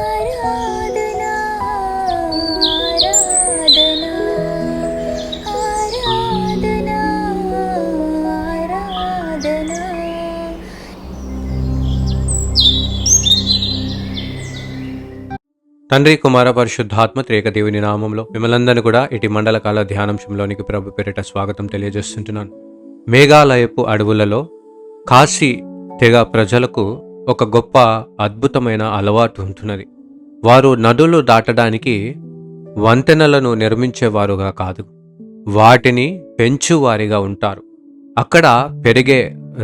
ఆరాధనా ఆరాధనా ఆరాధనా ఆరాధనా. తండ్రి కుమార పరిశుద్ధాత్మ త్రేక దేవుని నామంలో మిమ్మల్ందరినీ కూడా ఇటు మండలకాల ధ్యానాంశంలోనికి ప్రభు పేరిట స్వాగతం తెలియజేస్తుంటున్నాను. మేఘాలయపు అడవులలో కాశీ తెగ ప్రజలకు ఒక గొప్ప అద్భుతమైన అలవాటు ఉంటున్నది. వారు నదులు దాటడానికి వంతెనలను నిర్మించేవారుగా కాదు, వాటిని పెంచువారిగా ఉంటారు. అక్కడ పెరిగే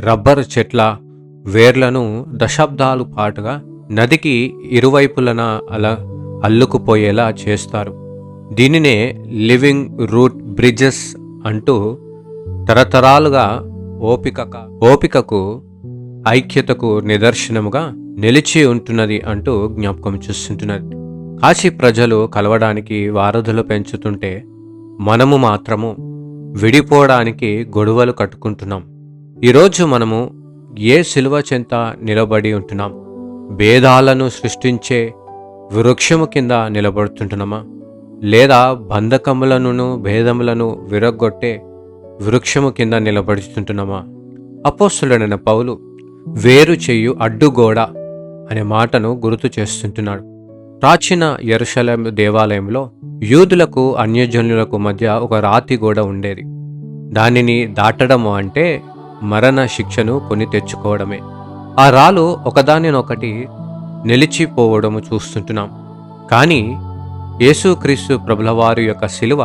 రబ్బరు చెట్ల వేర్లను దశాబ్దాలు పాటుగా నదికి ఇరువైపులన అల్లుకుపోయేలా చేస్తారు. దీనినే లివింగ్ రూట్ బ్రిడ్జెస్ అంటూ తరతరాలుగా ఓపికకు ఐక్యతకు నిదర్శనముగా నిలిచి ఉంటున్నది అంటూ జ్ఞాపకం చేస్తుంటున్నది. కాశీ ప్రజలు కలవడానికి వారధులు పెంచుతుంటే మనము మాత్రము విడిపోవడానికి గొడవలు కట్టుకుంటున్నాం. ఈరోజు మనము ఏ సిలువ చెంత నిలబడి ఉంటున్నాం? భేదాలను సృష్టించే వృక్షము కింద నిలబడుతుంటున్నామా, లేదా బంధకములను భేదములను విరగొట్టే వృక్షము కింద నిలబడుతుంటున్నామా? అపోస్తలుడైన పౌలు వేరు చేయు అడ్డుగోడ అనే మాటను గుర్తు చేస్తుంటున్నాడు. ప్రాచీన యెరూషలేము దేవాలయంలో యూదులకు అన్యజనులకు మధ్య ఒక రాతి గోడ ఉండేది. దానిని దాటడము అంటే మరణ శిక్షను కొని తెచ్చుకోవడమే. ఆ రాళ్ళు ఒకదానినొకటి నిలిచిపోవడము చూస్తుంటున్నాం. కానీ యేసుక్రీస్తు ప్రభులవారి యొక్క శిలువ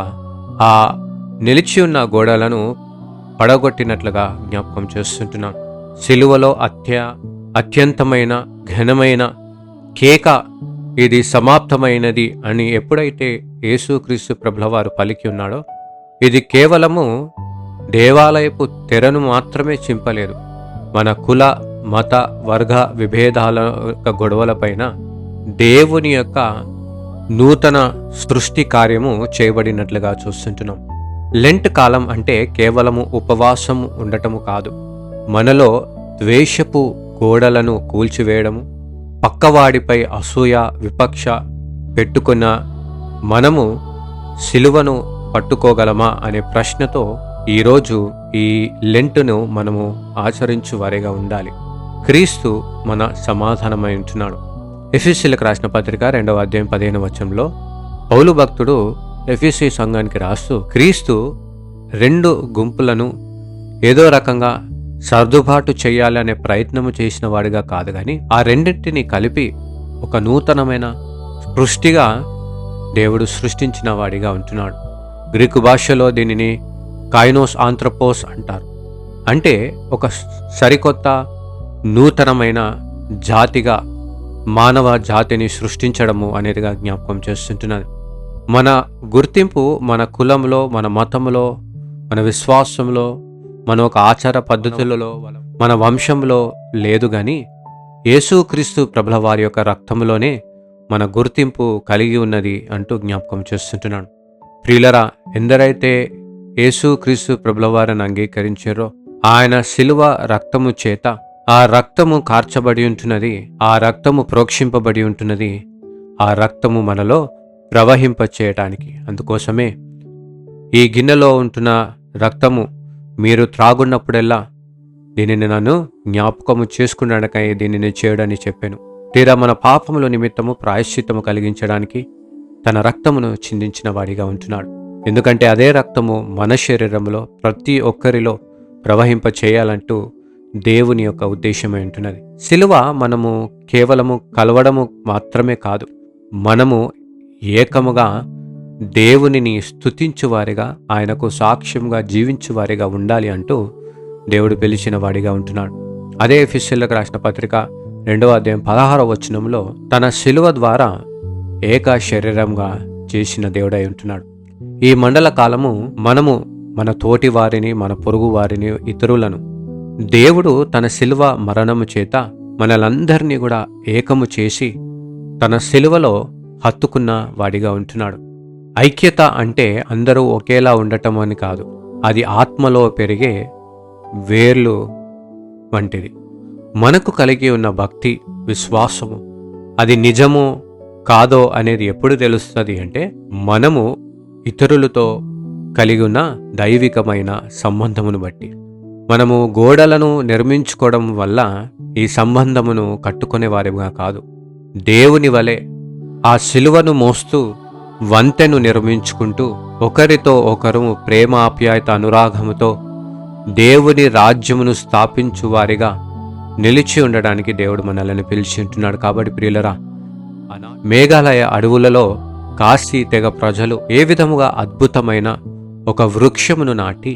ఆ నిలిచి ఉన్న గోడలను పడగొట్టినట్లుగా జ్ఞాపకం చేస్తుంటున్నాం. శిలువలో అత్యంతమైన ఘనమైన కేక, ఇది సమాప్తమైనది అని ఎప్పుడైతే యేసుక్రీస్తు ప్రభులవారు పలికి ఉన్నాడో, ఇది కేవలము దేవాలయపు తెరను మాత్రమే చింపలేదు. మన కుల మత వర్గ విభేదాల యొక్క గొడవలపైన దేవుని యొక్క నూతన సృష్టి కార్యము చేయబడినట్లుగా చూస్తుంటున్నాం. లెంట్ కాలం అంటే కేవలము ఉపవాసము ఉండటము కాదు, మనలో ద్వేషపు గోడలను కూల్చివేయడము, పక్కవాడిపై అసూయ విపక్ష పెట్టుకున్న మనము సిలువను పట్టుకోగలమా అనే ప్రశ్నతో ఈరోజు ఈ లెంటును మనము ఆచరించు వారిగా ఉండాలి. క్రీస్తు మన సమాధానమై ఉంటున్నాడు. ఎఫెసీయులకు రాసిన పత్రిక 2వ అధ్యాయం 15వ వచనంలో పౌలు భక్తుడు ఎఫెసీ సంఘానికి రాస్తూ, క్రీస్తు రెండు గుంపులను ఏదో రకంగా సర్దుబాటు చేయాలి అనే ప్రయత్నము చేసిన వాడిగా కాదు, కానీ ఆ రెండింటిని కలిపి ఒక నూతనమైన సృష్టిగా దేవుడు సృష్టించిన వాడిగా ఉంటున్నాడు. గ్రీకు భాషలో దీనిని కైనోస్ ఆంథ్రోపోస్ అంటారు. అంటే ఒక సరికొత్త నూతనమైన జాతిగా మానవ జాతిని సృష్టించడము అనేదిగా జ్ఞాపకం చేస్తుంటున్నది. మన గుర్తింపు మన కులంలో, మన మతంలో, మన విశ్వాసంలో, మన ఒక ఆచార పద్ధతులలో, మన వంశంలో లేదు, కానీ యేసుక్రీస్తు ప్రభుల వారి యొక్క రక్తంలోనే మన గుర్తింపు కలిగి ఉన్నది అంటూ జ్ఞాపకం చేస్తుంటున్నాడు. ప్రియులరా, ఎందరైతే యేసుక్రీస్తు ప్రభుల వారిని అంగీకరించారో ఆయన శిలువ రక్తము చేత ఆ రక్తము కార్చబడి ఉంటున్నది, ఆ రక్తము ప్రోక్షింపబడి ఉంటున్నది, ఆ రక్తము మనలో ప్రవహింప చేయటానికి. అందుకోసమే ఈ గిన్నెలో ఉంటున్న రక్తము మీరు త్రాగున్నప్పుడెల్లా దీనిని నన్ను జ్ఞాపకము చేసుకున్నాడకై దీనిని చేయడని చెప్పాను. తీరా మన పాపముల నిమిత్తము ప్రాయశ్చిత్తము కలిగించడానికి తన రక్తమును చిందించిన వాడిగా ఉంటున్నాడు. ఎందుకంటే అదే రక్తము మన శరీరంలో ప్రతి ఒక్కరిలో ప్రవహింప చేయాలంటూ దేవుని యొక్క ఉద్దేశమై ఉంటున్నది. శిలువ మనము కేవలము కలవడము మాత్రమే కాదు, మనము ఏకముగా దేవునిని స్తుతించువారిగా, ఆయనకు సాక్ష్యంగా జీవించువారిగా ఉండాలి అంటూ దేవుడు పిలిచిన వాడిగా ఉంటున్నాడు. అదే ఎఫెసీయులకు రాసిన పత్రిక 2వ అధ్యాయం 16వ వచనంలో తన శిలువ ద్వారా ఏక శరీరంగా చేసిన దేవుడై ఉంటున్నాడు. ఈ మండల కాలము మనము మన తోటి వారిని, మన పొరుగు వారిని, ఇతరులను దేవుడు తన శిలువ మరణము చేత మనలందరినీ కూడా ఏకము చేసి తన శిలువలో హత్తుకున్న వాడిగా ఉంటున్నాడు. ఐక్యత అంటే అందరూ ఒకేలా ఉండటం అని కాదు, అది ఆత్మలో పెరిగే వేర్లు వంటిది. మనకు కలిగి ఉన్న భక్తి, విశ్వాసము అది నిజమో కాదో అనేది ఎప్పుడు తెలుస్తుంది అంటే మనము ఇతరులతో కలిగి ఉన్న దైవికమైన సంబంధమును బట్టి. మనము గోడలను నిర్మించుకోవడం వల్ల ఈ సంబంధమును కట్టుకునే వారిగా కాదు, దేవుని వలె ఆ శిలువను మోస్తూ వంతెను నిర్మించుకుంటూ ఒకరితో ఒకరు ప్రేమ ఆప్యాయత అనురాగముతో దేవుని రాజ్యమును స్థాపించు వారిగా నిలిచి ఉండడానికి దేవుడు మనల్ని పిలిచి ఉంటున్నాడు. కాబట్టి ప్రియులరా, మేఘాలయ అడవులలో కాశీ తెగ ప్రజలు ఏ విధముగా అద్భుతమైన ఒక వృక్షమును నాటి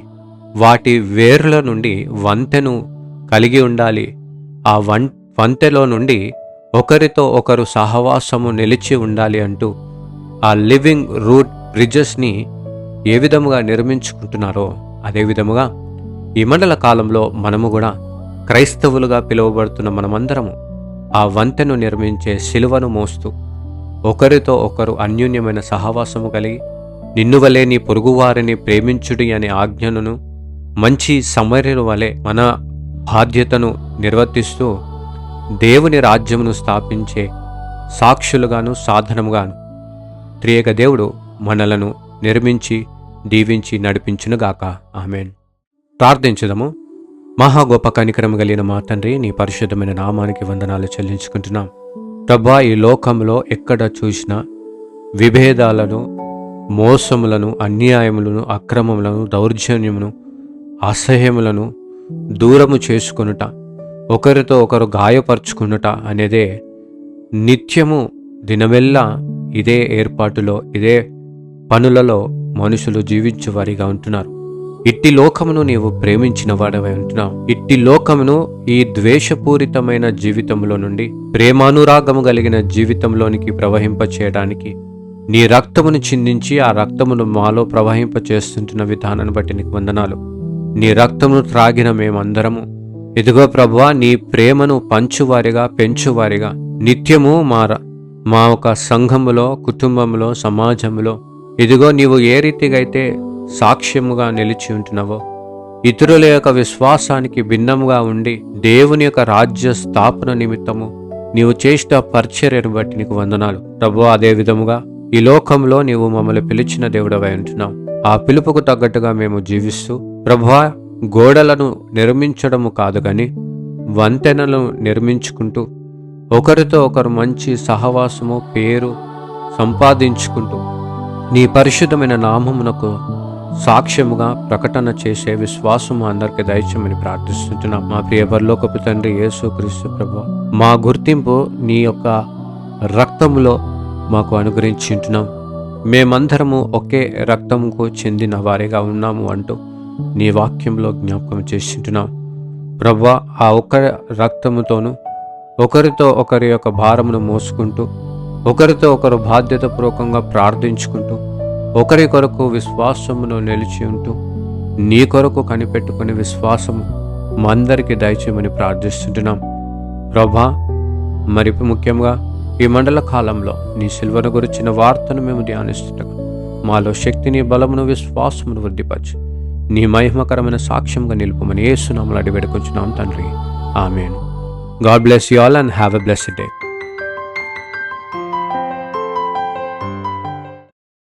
వాటి వేర్ల నుండి వంతెను కలిగి ఉండాలి, ఆ వంతెలో నుండి ఒకరితో ఒకరు సహవాసము నిలిచి ఉండాలి అంటూ ఆ లివింగ్ రూట్ బ్రిడ్జెస్ని ఏ విధముగా నిర్మించుకుంటున్నారో అదే విధముగా ఈ మండల కాలంలో మనము కూడా క్రైస్తవులుగా పిలువబడుతున్న మనమందరము ఆ వంతెను నిర్మించే శిలువను మోస్తూ ఒకరితో ఒకరు అన్యోన్యమైన సహవాసము కలిగి నిన్ను వలె నీ పొరుగువారిని ప్రేమించుడి అనే ఆజ్ఞను మంచి సమర్యుల వలె మన బాధ్యతను నిర్వర్తిస్తూ దేవుని రాజ్యమును స్థాపించే సాక్షులుగాను సాధనముగాను త్రియేక దేవుడు మనలను నిర్మించి దీవించి నడిపించునుగాక. ఆమేన్. ప్రార్థించుదము. మహా గొప్ప కనికరము కలిగిన మా తండ్రి, నీ పరిశుద్ధమైన నామానికి వందనాలు చెల్లించుకుంటున్నాం. ప్రభా, ఈ లోకంలో ఎక్కడ చూసినా విభేదాలను, మోసములను, అన్యాయములను, అక్రమములను, దౌర్జన్యమును, అసహ్యములను దూరము చేసుకొనుట, ఒకరితో ఒకరు గాయపరుచుకునుట అనేదే నిత్యము దినమెల్లా ఇదే ఏర్పాటులో, ఇదే పనులలో మనుషులు జీవించువారిగా ఉంటున్నారు. ఇట్టి లోకమును నీవు ప్రేమించిన వాడవై ఉంటున్నావు. ఇట్టి లోకమును ఈ ద్వేషపూరితమైన జీవితంలో నుండి ప్రేమానురాగము కలిగిన జీవితంలోనికి ప్రవహింపచేయడానికి నీ రక్తమును చిందించి ఆ రక్తమును మాలో ప్రవహింపచేస్తుంటున్న విధానాన్ని బట్టి నీకు వందనాలు. నీ రక్తమును త్రాగిన మేమందరము ఇదిగో ప్రభువా, నీ ప్రేమను పంచువారిగా, పెంచువారిగా నిత్యము మా ఒక సంఘములో, కుటుంబంలో, సమాజంలో ఇదిగో నీవు ఏ రీతిగా అయితే సాక్ష్యముగా నిలిచి ఉంటున్నావో, ఇతరుల యొక్క విశ్వాసానికి భిన్నముగా ఉండి దేవుని యొక్క రాజ్య స్థాపన నిమిత్తము నీవు చేసిన పరిచర్యను బట్టి నీకు వందనాలు ప్రభువా. అదే విధముగా ఈ లోకంలో నీవు మమ్మల్ని పిలిచిన దేవుడవై ఉంటున్నావు. ఆ పిలుపుకు తగ్గట్టుగా మేము జీవిస్తూ ప్రభువా, గోడలను నిర్మించడము కాదు కానీ వంతెనలను నిర్మించుకుంటూ ఒకరితో ఒకరు మంచి సహవాసము, పేరు సంపాదించుకుంటూ నీ పరిశుద్ధమైన నామమునకు సాక్ష్యముగా ప్రకటన చేసే విశ్వాసము అందరికీ దయచేయమని ప్రార్థిస్తుంటున్నాం. మా ప్రియ పరలోకపు తండ్రి యేసుక్రీస్తు ప్రభువా, మా గుర్తింపు నీ యొక్క రక్తములో మాకు అనుగ్రహించుంటున్నాం. మేమందరము ఒకే రక్తముకు చెందిన వారిగా ఉన్నాము అంటూ నీ వాక్యంలో జ్ఞాపకం చేస్తుంటున్నాం. ప్రభువా, ఆ ఒక్క రక్తముతోనూ ఒకరితో ఒకరి యొక్క భారమును మోసుకుంటూ, ఒకరితో ఒకరు బాధ్యతపూర్వకంగా ప్రార్థించుకుంటూ, ఒకరి కొరకు విశ్వాసమును నిలిచి ఉంటూ నీ కొరకు కనిపెట్టుకునే విశ్వాసము మా అందరికీ దయచేయమని ప్రార్థిస్తుంటున్నాం. ప్రభా, మరి ముఖ్యంగా ఈ మండల కాలంలో నీ సిల్వను గురించిన వార్తను మేము ధ్యానిస్తుండగా మాలో శక్తిని, బలమును, విశ్వాసమును వృద్ధిపరచి నీ మహిమకరమైన సాక్ష్యంగా నిలుపుమని యేసు నామములో అడిగి వేడుకొంచున్నాం తండ్రి. ఆమేన్. God bless you all and have a blessed day.